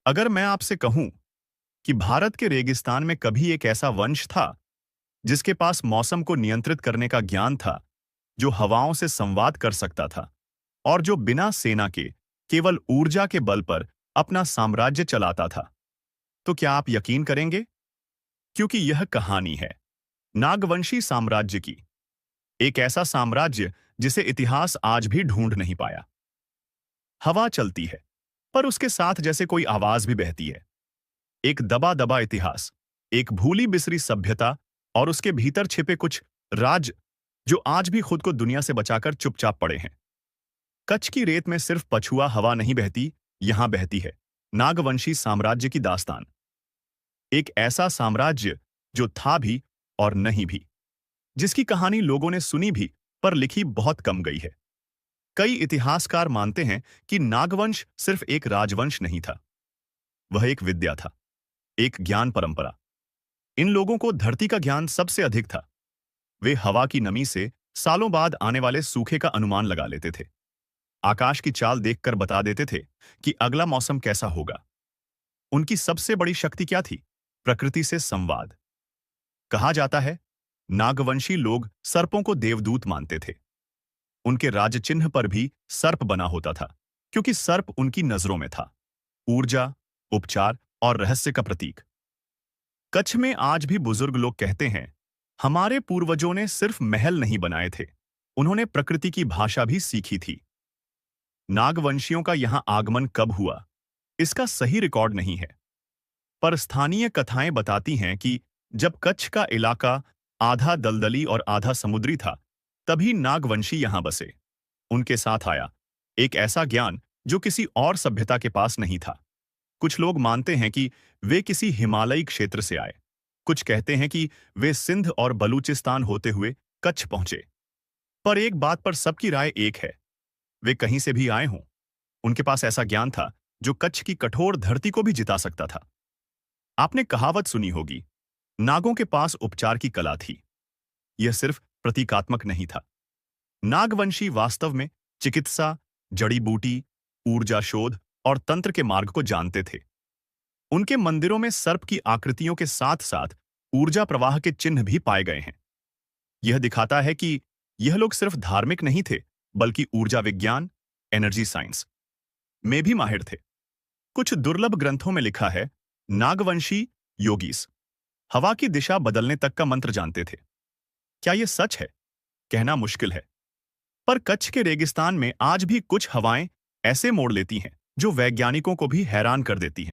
अगर मैं आपसे कहूं कि भारत के रेगिस्तान में कभी एक ऐसा वंश था जिसके पास मौसम को नियंत्रित करने का ज्ञान था, जो हवाओं से संवाद कर सकता था और जो बिना सेना के केवल ऊर्जा के बल पर अपना साम्राज्य चलाता था, तो क्या आप यकीन करेंगे? क्योंकि यह कहानी है नागवंशी साम्राज्य की। एक ऐसा साम्राज्य जिसे इतिहास आज भी ढूंढ नहीं पाया। हवा चलती है, पर उसके साथ जैसे कोई आवाज भी बहती है। एक दबा दबा इतिहास, एक भूली बिसरी सभ्यता और उसके भीतर छिपे कुछ राज जो आज भी खुद को दुनिया से बचाकर चुपचाप पड़े हैं। कच्छ की रेत में सिर्फ पछुआ हवा नहीं बहती, यहां बहती है नागवंशी साम्राज्य की दास्तान। एक ऐसा साम्राज्य जो था भी और नहीं भी, जिसकी कहानी लोगों ने सुनी भी पर लिखी बहुत कम गई है। कई इतिहासकार मानते हैं कि नागवंश सिर्फ एक राजवंश नहीं था, वह एक विद्या था, एक ज्ञान परंपरा। इन लोगों को धरती का ज्ञान सबसे अधिक था। वे हवा की नमी से सालों बाद आने वाले सूखे का अनुमान लगा लेते थे। आकाश की चाल देखकर बता देते थे कि अगला मौसम कैसा होगा। उनकी सबसे बड़ी शक्ति क्या थी? प्रकृति से संवाद। कहा जाता है नागवंशी लोग सर्पों को देवदूत मानते थे। उनके राजचिन्ह पर भी सर्प बना होता था, क्योंकि सर्प उनकी नजरों में था ऊर्जा, उपचार और रहस्य का प्रतीक। कच्छ में आज भी बुजुर्ग लोग कहते हैं, हमारे पूर्वजों ने सिर्फ महल नहीं बनाए थे, उन्होंने प्रकृति की भाषा भी सीखी थी। नागवंशियों का यहां आगमन कब हुआ, इसका सही रिकॉर्ड नहीं है, पर स्थानीय कथाएं बताती हैं कि जब कच्छ का इलाका आधा दलदली और आधा समुद्री था, तभी नागवंशी यहां बसे। उनके साथ आया एक ऐसा ज्ञान जो किसी और सभ्यता के पास नहीं था। कुछ लोग मानते हैं कि वे किसी हिमालयी क्षेत्र से आए। कुछ कहते हैं कि वे सिंध और बलूचिस्तान होते हुए कच्छ पहुंचे। पर एक बात पर सबकी राय एक है, वे कहीं से भी आए हों, उनके पास ऐसा ज्ञान था जो कच्छ की कठोर धरती को भी जिता सकता था। आपने कहावत सुनी होगी, नागों के पास उपचार की कला थी। यह सिर्फ प्रतीकात्मक नहीं था। नागवंशी वास्तव में चिकित्सा, जड़ी बूटी, ऊर्जा शोध और तंत्र के मार्ग को जानते थे। उनके मंदिरों में सर्प की आकृतियों के साथ साथ ऊर्जा प्रवाह के चिन्ह भी पाए गए हैं। यह दिखाता है कि यह लोग सिर्फ धार्मिक नहीं थे, बल्कि ऊर्जा विज्ञान, एनर्जी साइंस में भी माहिर थे। कुछ दुर्लभ ग्रंथों में लिखा है, नागवंशी योगीस हवा की दिशा बदलने तक का मंत्र जानते थे। क्या यह सच है? कहना मुश्किल है। पर कच्छ के रेगिस्तान में आज भी कुछ हवाएं ऐसे मोड़ लेती हैं जो वैज्ञानिकों को भी हैरान कर देती हैं।